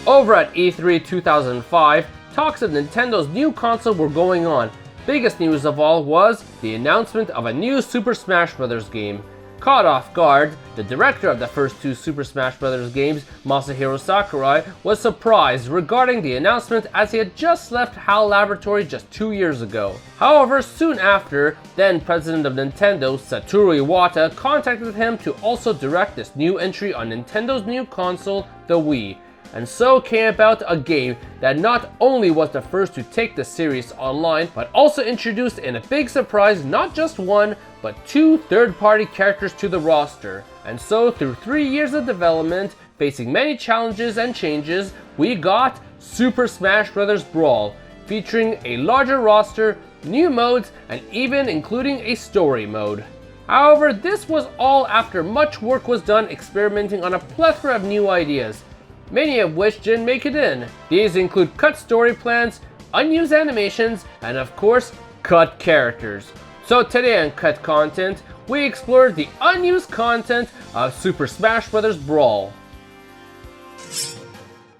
Over at E3 2005, talks of Nintendo's new console were going on. Biggest news of all was the announcement of a new Super Smash Bros. Game. Caught off guard, the director of the first two Super Smash Bros. Games, Masahiro Sakurai, was surprised regarding the announcement as he had just left HAL Laboratory just 2 years ago. However, soon after, then president of Nintendo, Satoru Iwata, contacted him to also direct this new entry on Nintendo's new console, the Wii. And so came about a game that not only was the first to take the series online, but also introduced in a big surprise not just one, but two third-party characters to the roster. And so through 3 years of development, facing many challenges and changes, we got Super Smash Bros Brawl, featuring a larger roster, new modes, and even including a story mode. However, this was all after much work was done experimenting on a plethora of new ideas, many of which didn't make it in. These include cut story plans, unused animations, and of course, cut characters. So today on Cut Content, we explored the unused content of Super Smash Bros. Brawl.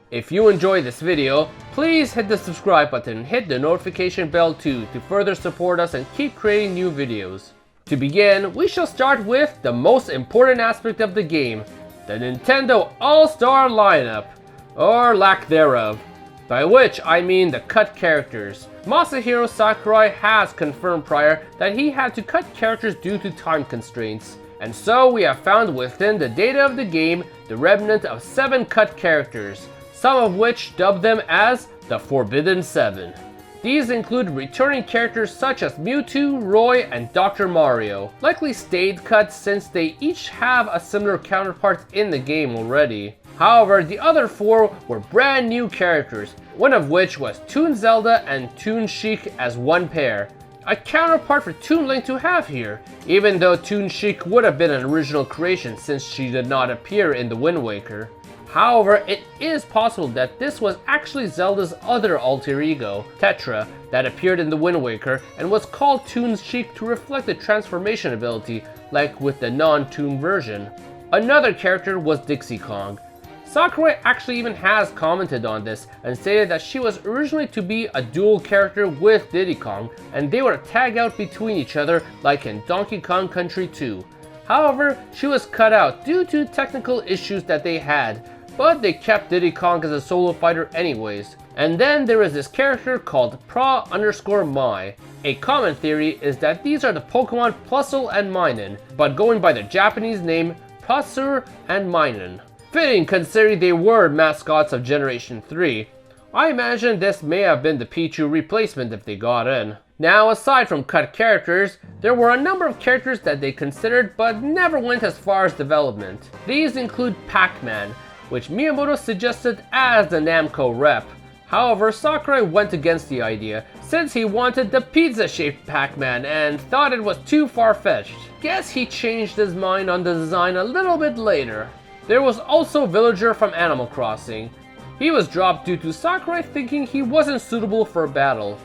If you enjoyed this video, please hit the subscribe button and hit the notification bell too to further support us and keep creating new videos. To begin, we shall start with the most important aspect of the game, the Nintendo All-Star lineup, or lack thereof, by which I mean the cut characters. Masahiro Sakurai has confirmed prior that he had to cut characters due to time constraints, and so we have found within the data of the game the remnant of 7 cut characters, some of which dub them as the Forbidden 7. These include returning characters such as Mewtwo, Roy, and Dr. Mario, likely stayed cuts since they each have a similar counterpart in the game already. However, the other 4 were brand new characters, one of which was Toon Zelda and Toon Sheik as one pair. A counterpart for Toon Link to have here, even though Toon Sheik would have been an original creation since she did not appear in the Wind Waker. However, it is possible that this was actually Zelda's other alter ego, Tetra, that appeared in the Wind Waker and was called Toon Sheik to reflect the transformation ability, like with the non-Toon version. Another character was Dixie Kong. Sakurai actually even has commented on this and stated that she was originally to be a dual character with Diddy Kong, and they were tag out between each other like in Donkey Kong Country 2. However, she was cut out due to technical issues that they had, but they kept Diddy Kong as a solo fighter anyways. And then there is this character called Pra_Mai. A common theory is that these are the Pokemon Plusle and Minun, but going by the Japanese name Plusle and Minun. Fitting considering they were mascots of Generation 3. I imagine this may have been the Pichu replacement if they got in. Now, aside from cut characters, there were a number of characters that they considered but never went as far as development. These include Pac-Man, which Miyamoto suggested as the Namco rep. However, Sakurai went against the idea, since he wanted the pizza-shaped Pac-Man and thought it was too far-fetched. Guess he changed his mind on the design a little bit later. There was also Villager from Animal Crossing. He was dropped due to Sakurai thinking he wasn't suitable for a battle.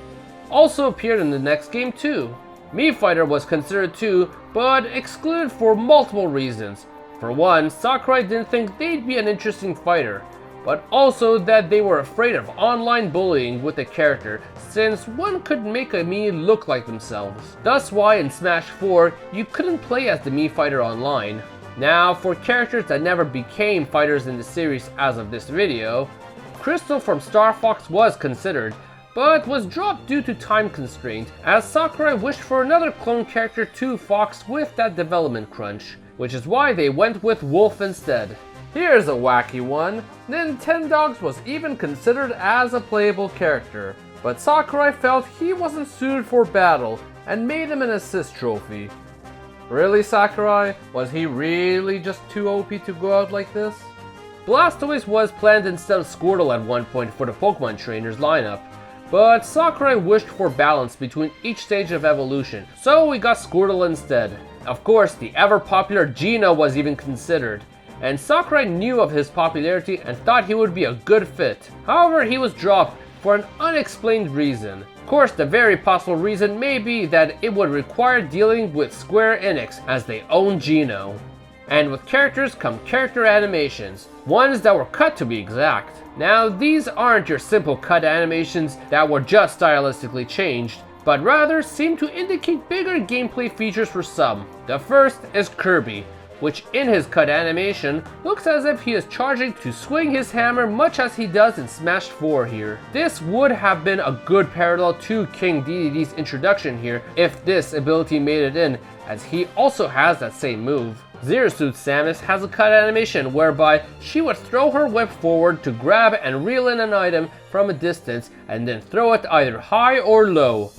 Also appeared in the next game too. Mii Fighter was considered too, but excluded for multiple reasons. For one, Sakurai didn't think they'd be an interesting fighter, but also that they were afraid of online bullying with the character, since one could make a Mii look like themselves. Thus why in Smash 4, you couldn't play as the Mii Fighter online. Now, for characters that never became fighters in the series as of this video, Krstal from Star Fox was considered, but was dropped due to time constraint, as Sakurai wished for another clone character to Fox with that development crunch, which is why they went with Wolf instead. Here's a wacky one. Nintendog was even considered as a playable character, but Sakurai felt he wasn't suited for battle and made him an assist trophy. Really, Sakurai? Was he really just too OP to go out like this? Blastoise was planned instead of Squirtle at one point for the Pokemon Trainers lineup, but Sakurai wished for balance between each stage of evolution, so we got Squirtle instead. Of course, the ever-popular Geno was even considered, and Sakurai knew of his popularity and thought he would be a good fit. However, he was dropped for an unexplained reason. Of course, the very possible reason may be that it would require dealing with Square Enix as they own Geno. And with characters come character animations, ones that were cut to be exact. Now, these aren't your simple cut animations that were just stylistically changed, but rather seem to indicate bigger gameplay features for some. The first is Kirby, which in his cut animation looks as if he is charging to swing his hammer much as he does in Smash 4 here. This would have been a good parallel to King Dedede's introduction here if this ability made it in, as he also has that same move. Zero Suit Samus has a cut animation whereby she would throw her whip forward to grab and reel in an item from a distance and then throw it either high or low.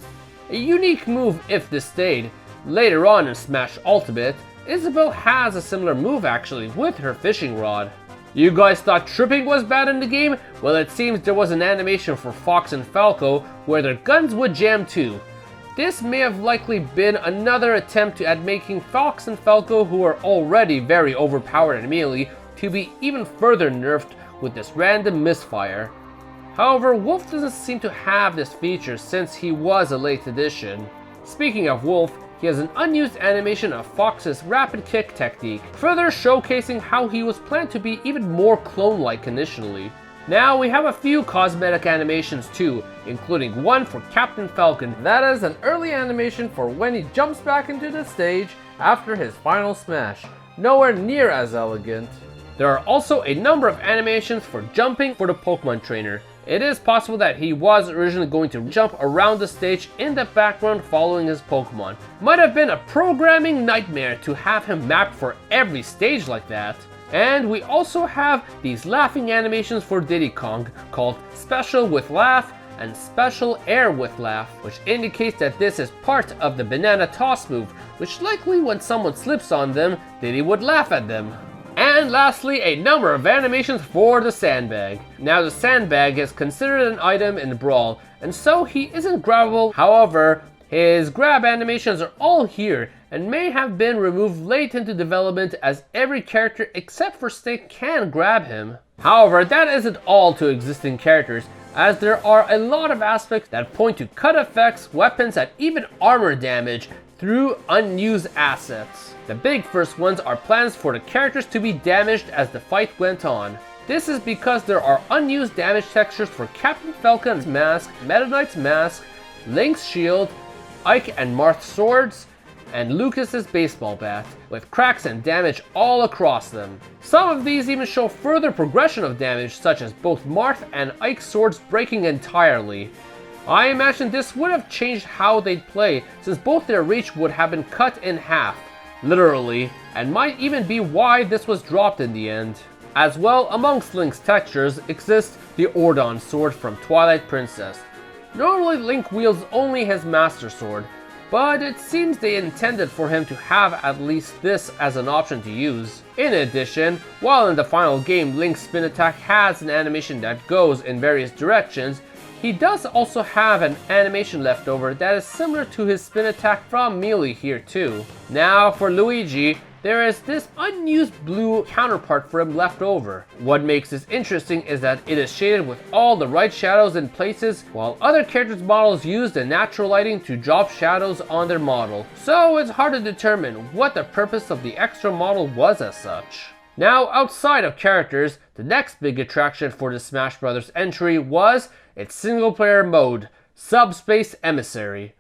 A unique move if this stayed. Later on in Smash Ultimate, Isabelle has a similar move actually with her fishing rod. You guys thought tripping was bad in the game? Well, it seems there was an animation for Fox and Falco where their guns would jam too. This may have likely been another attempt at making Fox and Falco, who are already very overpowered in melee, to be even further nerfed with this random misfire. However, Wolf doesn't seem to have this feature since he was a late addition. Speaking of Wolf, he has an unused animation of Fox's rapid kick technique, further showcasing how he was planned to be even more clone-like initially. Now we have a few cosmetic animations too, including one for Captain Falcon. That is an early animation for when he jumps back into the stage after his final smash. Nowhere near as elegant. There are also a number of animations for jumping for the Pokemon trainer. It is possible that he was originally going to jump around the stage in the background following his Pokemon. Might have been a programming nightmare to have him mapped for every stage like that. And we also have these laughing animations for Diddy Kong called Special with Laugh and Special Air with Laugh, which indicates that this is part of the banana toss move, which likely when someone slips on them, Diddy would laugh at them. And lastly, a number of animations for the sandbag. Now the sandbag is considered an item in Brawl, and so he isn't grabbable. However, his grab animations are all here and may have been removed late into development, as every character except for Snake can grab him. However, that isn't all to existing characters, as there are a lot of aspects that point to cut effects, weapons, and even armor damage through unused assets. The big first ones are plans for the characters to be damaged as the fight went on. This is because there are unused damage textures for Captain Falcon's mask, Meta Knight's mask, Link's shield, Ike and Marth's swords, and Lucas's baseball bat, with cracks and damage all across them. Some of these even show further progression of damage, such as both Marth and Ike's swords breaking entirely. I imagine this would have changed how they'd play, since both their reach would have been cut in half, literally, and might even be why this was dropped in the end. As well, amongst Link's textures exists the Ordon sword from Twilight Princess. Normally Link wields only his Master Sword, but it seems they intended for him to have at least this as an option to use. In addition, while in the final game Link's spin attack has an animation that goes in various directions, he does also have an animation left over that is similar to his spin attack from Melee here too. Now for Luigi, there is this unused blue counterpart for him left over. What makes this interesting is that it is shaded with all the right shadows in places, while other characters' models use the natural lighting to drop shadows on their model. So it's hard to determine what the purpose of the extra model was as such. Now outside of characters, the next big attraction for the Smash Bros entry was its single player mode, Subspace Emissary.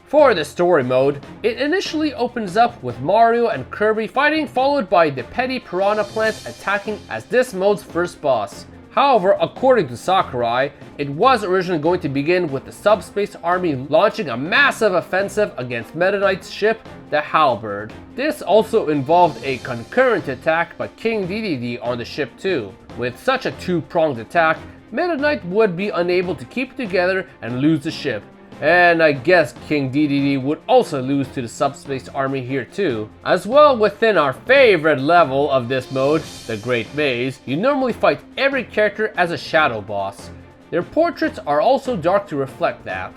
For the story mode, it initially opens up with Mario and Kirby fighting, followed by the petty piranha plant attacking as this mode's first boss. However, according to Sakurai, it was originally going to begin with the Subspace army launching a massive offensive against Meta Knight's ship, the Halberd. This also involved a concurrent attack by King Dedede on the ship too. With such a two-pronged attack, Meta Knight would be unable to keep it together and lose the ship. And I guess King Dedede would also lose to the Subspace army here too. As well, within our favorite level of this mode, the Great Maze, you normally fight every character as a shadow boss. Their portraits are also dark to reflect that.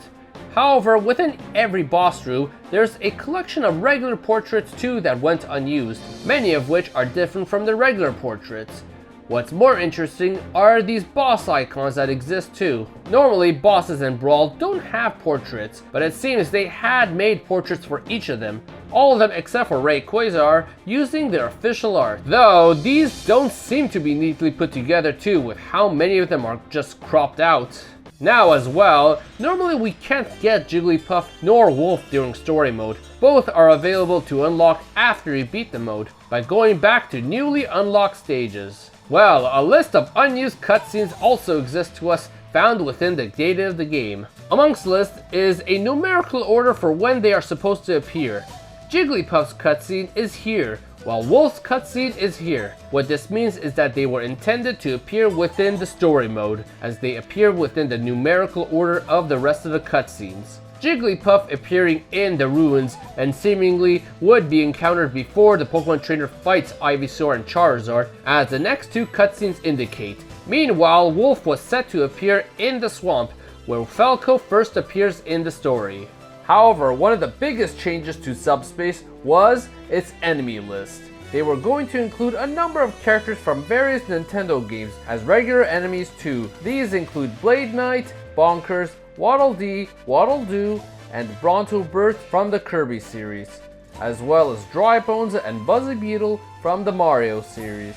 However, within every boss room, there's a collection of regular portraits too that went unused, many of which are different from the regular portraits. What's more interesting are these boss icons that exist too. Normally, bosses in Brawl don't have portraits, but it seems they had made portraits for each of them. All of them except for Rayquaza using their official art. Though, these don't seem to be neatly put together too, with how many of them are just cropped out. Now as well, normally we can't get Jigglypuff nor Wolf during story mode. Both are available to unlock after you beat the mode, by going back to newly unlocked stages. Well, a list of unused cutscenes also exists to us, found within the data of the game. Amongst the list is a numerical order for when they are supposed to appear. Jigglypuff's cutscene is here, while Wolf's cutscene is here. What this means is that they were intended to appear within the story mode, as they appear within the numerical order of the rest of the cutscenes. Jigglypuff appearing in the ruins and seemingly would be encountered before the Pokemon trainer fights Ivysaur and Charizard, as the next two cutscenes indicate. Meanwhile, Wolf was set to appear in the swamp, where Falco first appears in the story. However, one of the biggest changes to Subspace was its enemy list. They were going to include a number of characters from various Nintendo games as regular enemies too. These include Blade Knight, Bonkers, Waddle Dee, Waddle Doo, and Bronto Burt from the Kirby series, as well as Dry Bones and Buzzy Beetle from the Mario series.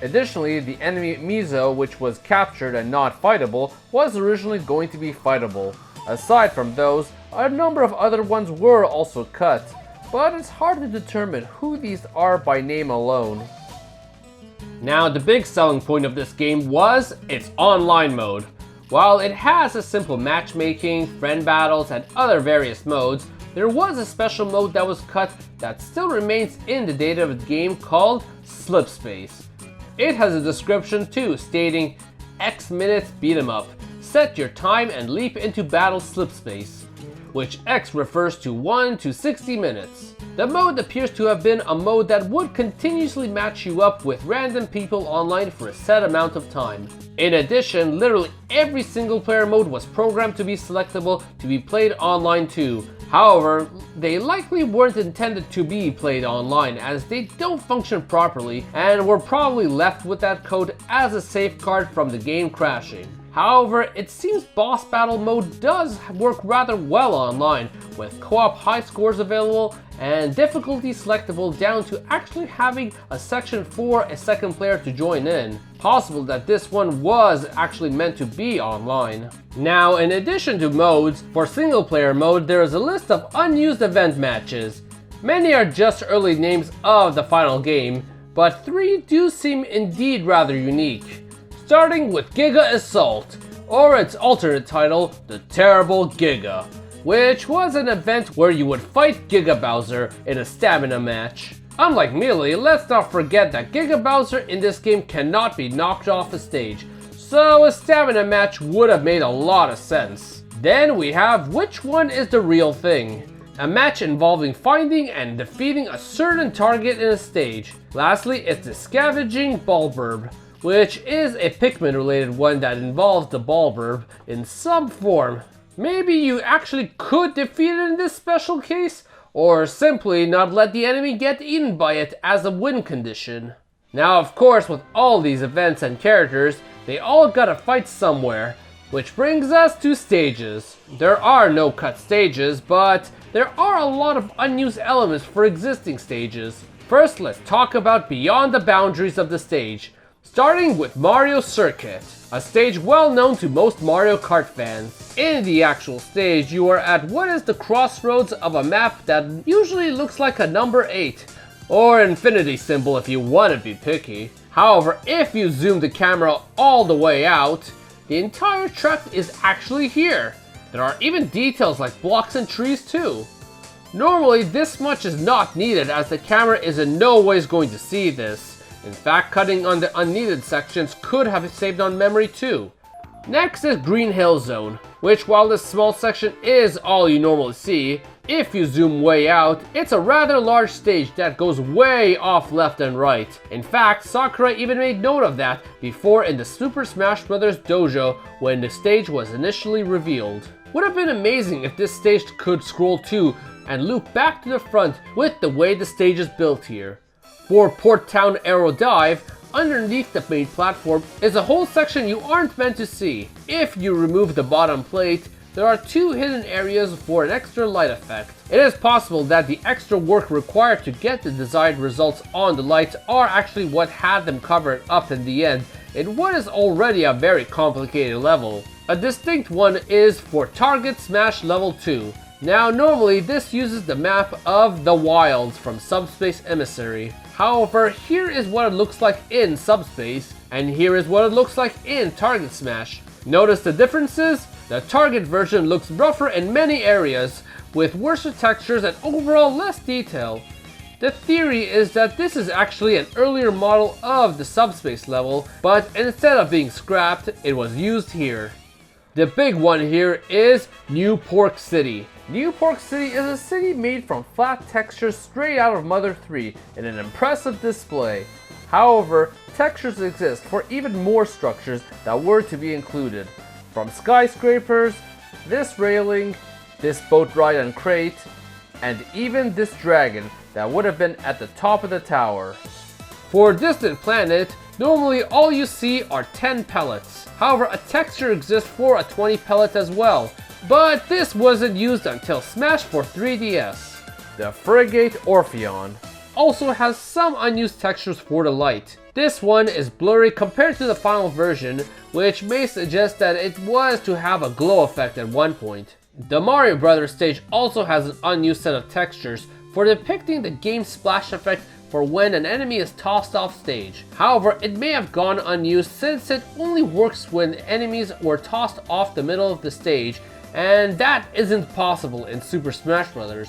Additionally, the enemy Mizo, which was captured and not fightable, was originally going to be fightable. Aside from those, a number of other ones were also cut, but it's hard to determine who these are by name alone. Now, the big selling point of this game was its online mode. While it has a simple matchmaking, friend battles, and other various modes, there was a special mode that was cut that still remains in the data of the game called Subspace. It has a description too, stating X minutes beat 'em up. Set your time and leap into battle Subspace, which X refers to 1 to 60 minutes. The mode appears to have been a mode that would continuously match you up with random people online for a set amount of time. In addition, literally every single player mode was programmed to be selectable to be played online too. However, they likely weren't intended to be played online, as they don't function properly and were probably left with that code as a safeguard from the game crashing. However, it seems boss battle mode does work rather well online, with co-op high scores available and difficulty selectable down to actually having a section for a second player to join in. Possible that this one was actually meant to be online. Now, in addition to modes, for single player mode there is a list of unused event matches. Many are just early names of the final game, but 3 do seem indeed rather unique. Starting with Giga Assault, or its alternate title, The Terrible Giga, which was an event where you would fight Gigabowser in a stamina match. Unlike Melee, let's not forget that Gigabowser in this game cannot be knocked off the stage, so a stamina match would have made a lot of sense. Then we have Which One is the Real Thing, a match involving finding and defeating a certain target in a stage. Lastly, it's the Scavenging Bulburb, which is a Pikmin related one that involves the Bulburb in some form. Maybe you actually could defeat it in this special case, or simply not let the enemy get eaten by it as a win condition. Now of course, with all these events and characters, they all gotta fight somewhere, which brings us to stages. There are no cut stages, but there are a lot of unused elements for existing stages. First, let's talk about beyond the boundaries of the stage. Starting with Mario Circuit, a stage well known to most Mario Kart fans. In the actual stage, you are at what is the crossroads of a map that usually looks like a number 8, or infinity symbol if you want to be picky. However, if you zoom the camera all the way out, the entire track is actually here. There are even details like blocks and trees too. Normally, this much is not needed as the camera is in no ways going to see this. In fact, cutting on the unneeded sections could have it saved on memory too. Next is Green Hill Zone, which while this small section is all you normally see, if you zoom way out, it's a rather large stage that goes way off left and right. In fact, Sakurai even made note of that before in the Super Smash Bros Dojo when the stage was initially revealed. Would have been amazing if this stage could scroll too and loop back to the front with the way the stage is built here. For Port Town Aero Dive, underneath the main platform is a whole section you aren't meant to see. If you remove the bottom plate, there are 2 hidden areas for an extra light effect. It is possible that the extra work required to get the desired results on the lights are actually what had them covered up in the end in what is already a very complicated level. A distinct one is for Target Smash Level 2. Now normally this uses the map of the Wilds from Subspace Emissary. However, here is what it looks like in Subspace, and here is what it looks like in Target Smash. Notice the differences? The Target version looks rougher in many areas, with worse textures and overall less detail. The theory is that this is actually an earlier model of the Subspace level, but instead of being scrapped, it was used here. The big one here is New Pork City. New Pork City is a city made from flat textures straight out of Mother 3 in an impressive display. However, textures exist for even more structures that were to be included. From skyscrapers, this railing, this boat ride and crate, and even this dragon that would have been at the top of the tower. For Distant Planet, normally all you see are 10 pellets. However, a texture exists for a 20 pellet as well, but this wasn't used until Smash for 3DS. The Frigate Orpheon also has some unused textures for the light. This one is blurry compared to the final version, which may suggest that it was to have a glow effect at one point. The Mario Brothers stage also has an unused set of textures for depicting the game's splash effect for when an enemy is tossed off stage. However, it may have gone unused since it only works when enemies were tossed off the middle of the stage, and that isn't possible in Super Smash Bros.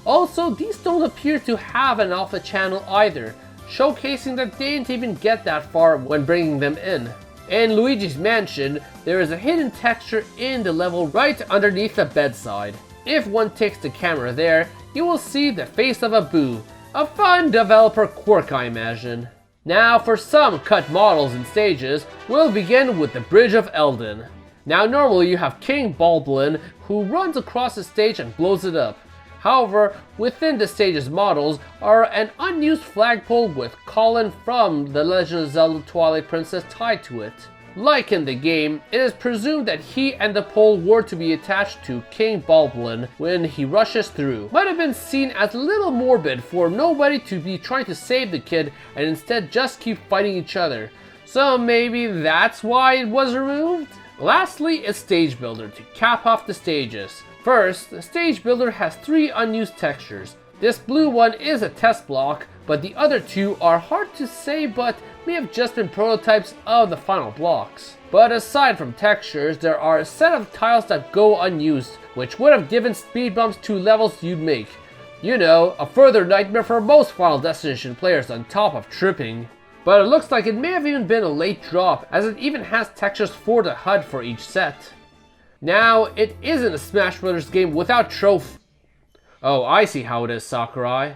Also, these don't appear to have an alpha channel either, showcasing that they didn't even get that far when bringing them in. In Luigi's Mansion, there is a hidden texture in the level right underneath the bedside. If one takes the camera there, you will see the face of a Boo. A fun developer quirk, I imagine. Now for some cut models and stages, we'll begin with the Bridge of Eldin. Now normally you have King Bulblin who runs across the stage and blows it up. However, within the stage's models are an unused flagpole with Colin from The Legend of Zelda Twilight Princess tied to it. Like in the game, it is presumed that he and the pole were to be attached to King Bulblin when he rushes through. Might have been seen as a little morbid for nobody to be trying to save the kid and instead just keep fighting each other. So maybe that's why it was removed? Lastly, a stage builder to cap off the stages. First, the stage builder has 3 unused textures. This blue one is a test block, but the other 2 are hard to say but may have just been prototypes of the final blocks. But aside from textures, there are a set of tiles that go unused, which would have given speed bumps to levels you'd make. You know, a further nightmare for most Final Destination players on top of tripping. But it looks like it may have even been a late drop, as it even has textures for the HUD for each set. Now, it isn't a Smash Bros. Game without Oh, I see how it is, Sakurai.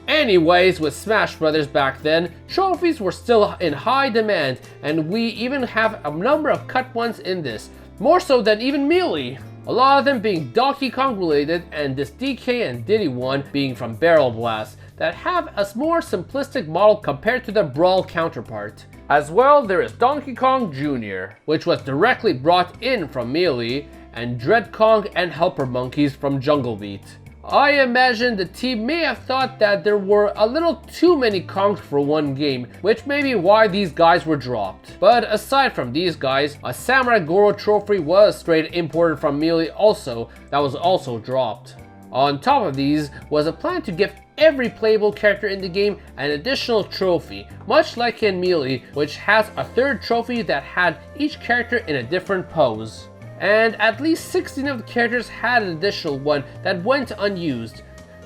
Anyways, with Smash Bros. Back then, trophies were still in high demand, and we even have a number of cut ones in this, more so than even Melee. A lot of them being Donkey Kong related, and this DK and Diddy one being from Barrel Blast, that have a more simplistic model compared to their Brawl counterpart. As well, there is Donkey Kong Jr., which was directly brought in from Melee, and Dread Kong and Helper Monkeys from Jungle Beat. I imagine the team may have thought that there were a little too many Kongs for one game, which may be why these guys were dropped. But aside from these guys, a Samurai Goro trophy was straight imported from Melee also, that was also dropped. On top of these was a plan to give every playable character in the game an additional trophy, much like in Melee, which has a third trophy that had each character in a different pose. And at least 16 of the characters had an additional one that went unused.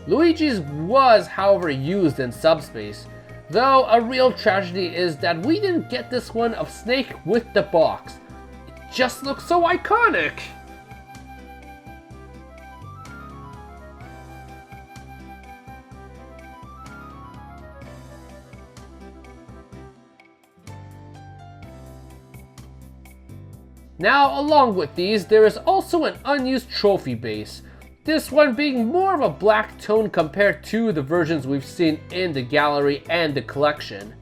Luigi's was, however, used in Subspace, though a real tragedy is that we didn't get this one of Snake with the box. It just looks so iconic! Now, along with these, there is also an unused trophy base. This one being more of a black tone compared to the versions we've seen in the gallery and the collection.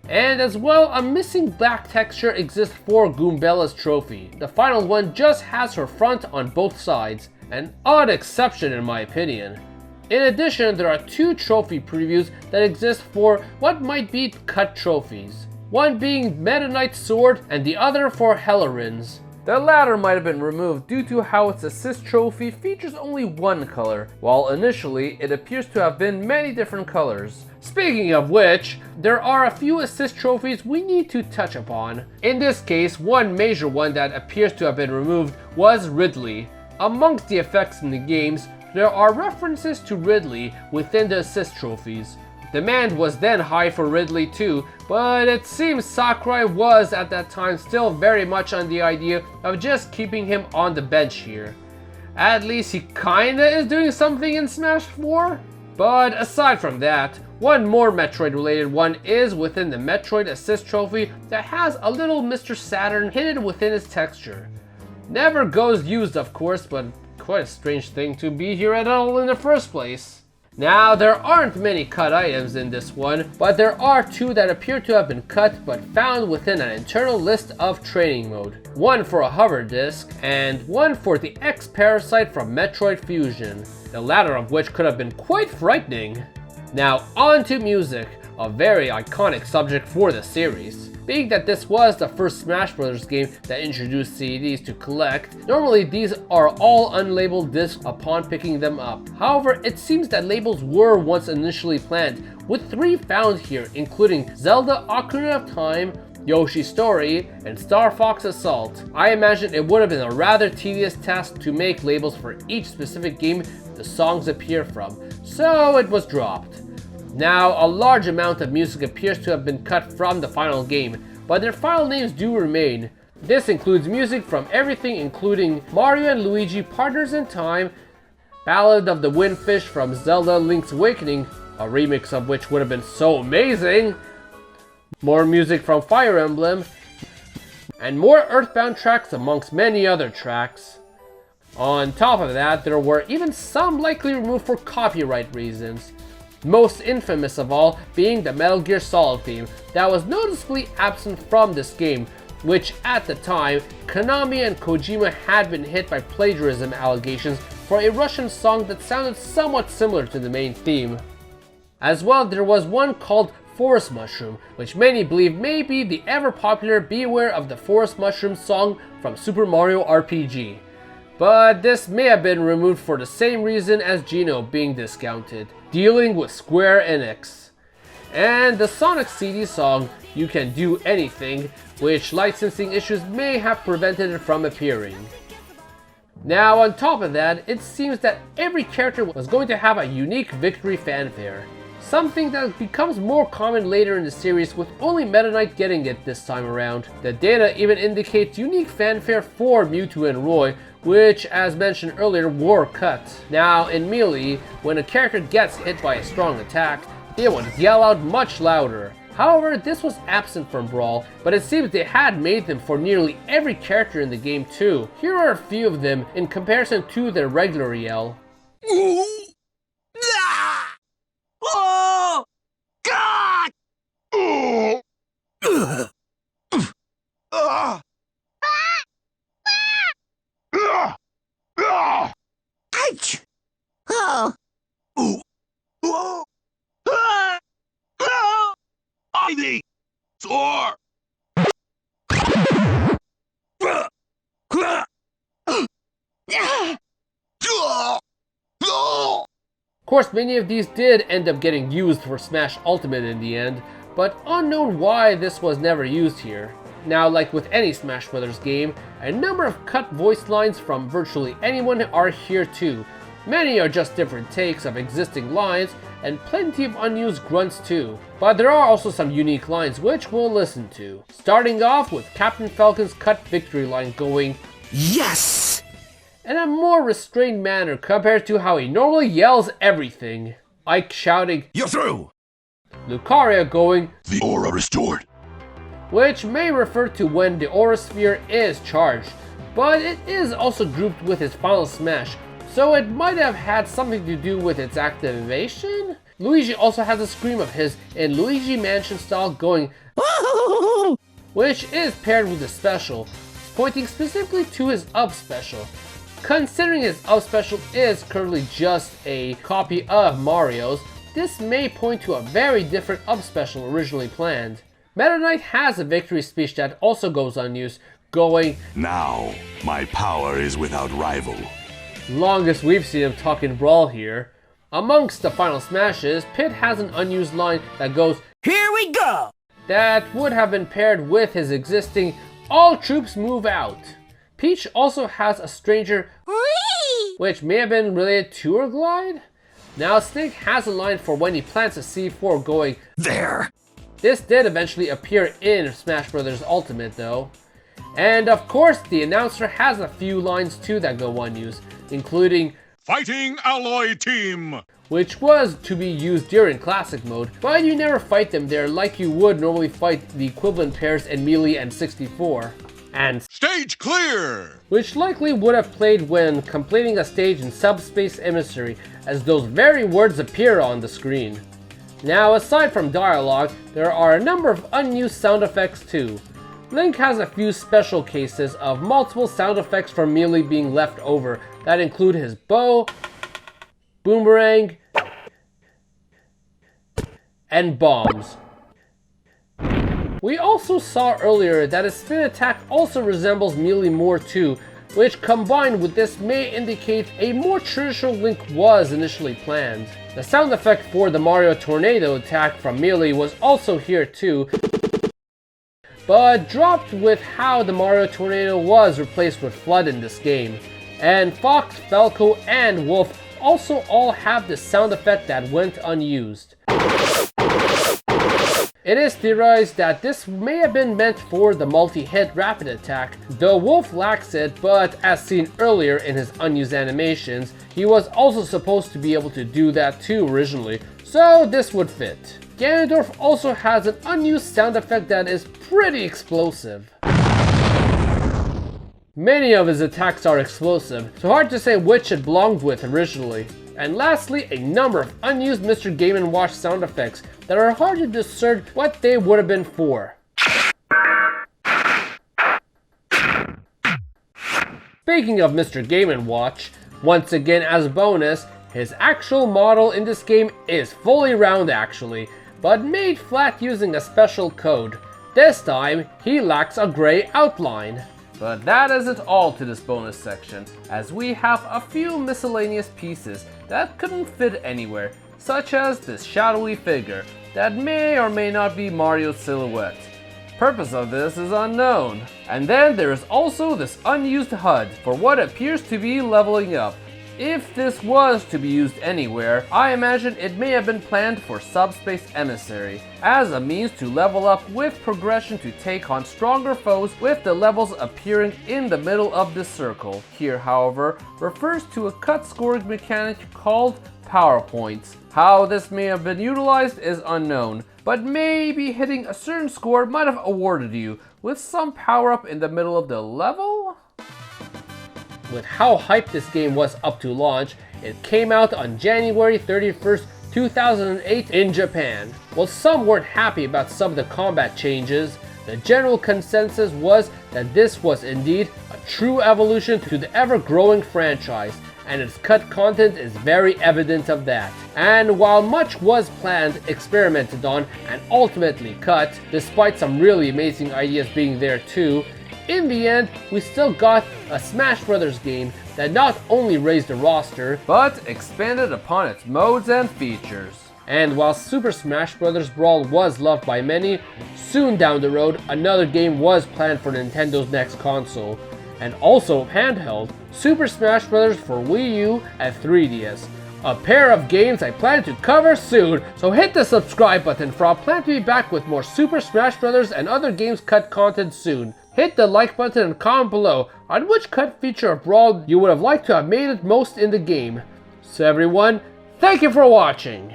And as well, a missing black texture exists for Goombella's trophy. The final one just has her front on both sides, an odd exception in my opinion. In addition, there are two trophy previews that exist for what might be cut trophies. One being Meta Knight's sword and the other for Hellerin's. The latter might have been removed due to how its assist trophy features only one color, while initially it appears to have been many different colors. Speaking of which, there are a few assist trophies we need to touch upon. In this case, one major one that appears to have been removed was Ridley. Amongst the effects in the games, there are references to Ridley within the assist trophies. Demand was then high for Ridley too, but it seems Sakurai was at that time still very much on the idea of just keeping him on the bench here. At least he kinda is doing something in Smash 4? But aside from that, one more Metroid related one is within the Metroid Assist trophy that has a little Mr. Saturn hidden within its texture. Never goes used of course, but quite a strange thing to be here at all in the first place. Now, there aren't many cut items in this one, but there are two that appear to have been cut but found within an internal list of training mode. One for a hover disc, and one for the X-Parasite from Metroid Fusion, the latter of which could have been quite frightening. Now, on to music, a very iconic subject for the series. Being that this was the first Smash Bros game that introduced CDs to collect, normally these are all unlabeled discs upon picking them up. However, it seems that labels were once initially planned, with 3 found here, including Zelda Ocarina of Time, Yoshi's Story, and Star Fox Assault. I imagine it would have been a rather tedious task to make labels for each specific game the songs appear from, so it was dropped. Now, a large amount of music appears to have been cut from the final game, but their file names do remain. This includes music from everything including Mario and Luigi Partners in Time, Ballad of the Windfish from Zelda Link's Awakening, a remix of which would have been so amazing, more music from Fire Emblem, and more Earthbound tracks amongst many other tracks. On top of that, there were even some likely removed for copyright reasons. Most infamous of all being the Metal Gear Solid theme that was noticeably absent from this game, which at the time, Konami and Kojima had been hit by plagiarism allegations for a Russian song that sounded somewhat similar to the main theme. As well, there was one called Forest Mushroom, which many believe may be the ever popular Beware of the Forest Mushroom song from Super Mario RPG. But this may have been removed for the same reason as Geno being discounted, dealing with Square Enix. And the Sonic CD song, You Can Do Anything, which licensing issues may have prevented it from appearing. Now on top of that, it seems that every character was going to have a unique victory fanfare. Something that becomes more common later in the series with only Meta Knight getting it this time around. The data even indicates unique fanfare for Mewtwo and Roy, which as mentioned earlier were cut. Now in Melee, when a character gets hit by a strong attack, they would yell out much louder. However, this was absent from Brawl, but it seems they had made them for nearly every character in the game too. Here are a few of them in comparison to their regular yell. Oh! God! Ouch! Oh! Ivy! Sore! Of course, many of these did end up getting used for Smash Ultimate in the end, but unknown why this was never used here. Now, like with any Smash Bros game, a number of cut voice lines from virtually anyone are here too. Many are just different takes of existing lines, and plenty of unused grunts too. But there are also some unique lines which we'll listen to. Starting off with Captain Falcon's cut victory line going, Yes! in a more restrained manner compared to how he normally yells everything. Ike shouting, You're through! Lucaria going, The aura restored. which may refer to when the Aura Sphere is charged, but it is also grouped with his final smash, so it might have had something to do with its activation? Luigi also has a scream of his in Luigi Mansion style going, which is paired with a special, pointing specifically to his up special. Considering his up special is currently just a copy of Mario's, this may point to a very different up special originally planned. Meta Knight has a victory speech that also goes unused, going, Now, my power is without rival. Longest we've seen him talk in Brawl here. Amongst the final smashes, Pit has an unused line that goes, Here we go! That would have been paired with his existing All Troops Move Out. Peach also has a stranger, which may have been related to her glide. Now Snake has a line for when he plants a C4 going, There! This did eventually appear in Smash Bros Ultimate though. And of course, the announcer has a few lines too that go unused, including Fighting Alloy Team! which was to be used during Classic Mode, but you never fight them there like you would normally fight the equivalent pairs in Melee and 64. And Stage clear! which likely would have played when completing a stage in Subspace Emissary, as those very words appear on the screen. Now, aside from dialogue, there are a number of unused sound effects too. Link has a few special cases of multiple sound effects from Melee being left over that include his bow, boomerang, and bombs. We also saw earlier that his spin attack also resembles Melee more too, which combined with this may indicate a more traditional Link was initially planned. The sound effect for the Mario Tornado attack from Melee was also here too, but dropped with how the Mario Tornado was replaced with Flood in this game. And Fox, Falco, and Wolf also all have the sound effect that went unused. It is theorized that this may have been meant for the multi-hit rapid attack, though Wolf lacks it, but as seen earlier in his unused animations, he was also supposed to be able to do that too originally, so this would fit. Ganondorf also has an unused sound effect that is pretty explosive. Many of his attacks are explosive, so hard to say which it belonged with originally. And lastly, a number of unused Mr. Game & Watch sound effects that are hard to discern what they would have been for. Speaking of Mr. Game & Watch, once again as a bonus, his actual model in this game is fully round actually, but made flat using a special code. This time, he lacks a gray outline. But that isn't all to this bonus section, as we have a few miscellaneous pieces that couldn't fit anywhere, such as this shadowy figure that may or may not be Mario's silhouette. Purpose of this is unknown. And then there is also this unused HUD for what appears to be leveling up. If this was to be used anywhere, I imagine it may have been planned for Subspace Emissary, as a means to level up with progression to take on stronger foes with the levels appearing in the middle of the circle. Here, however, refers to a cut scoring mechanic called power points. How this may have been utilized is unknown, but maybe hitting a certain score might have awarded you with some power up in the middle of the level? With how hyped this game was up to launch, it came out on January 31st, 2008 in Japan. While some weren't happy about some of the combat changes, the general consensus was that this was indeed a true evolution to the ever-growing franchise, and its cut content is very evident of that. And while much was planned, experimented on, and ultimately cut, despite some really amazing ideas being there too, in the end, we still got a Smash Bros. Game that not only raised the roster, but expanded upon its modes and features. And while Super Smash Bros. Brawl was loved by many, soon down the road, another game was planned for Nintendo's next console, and also handheld, Super Smash Bros. For Wii U and 3DS. A pair of games I plan to cover soon, so hit the subscribe button for I plan to be back with more Super Smash Bros. And other games cut content soon. Hit the like button and comment below on which cut feature of Brawl you would have liked to have made it most in the game. So everyone, thank you for watching!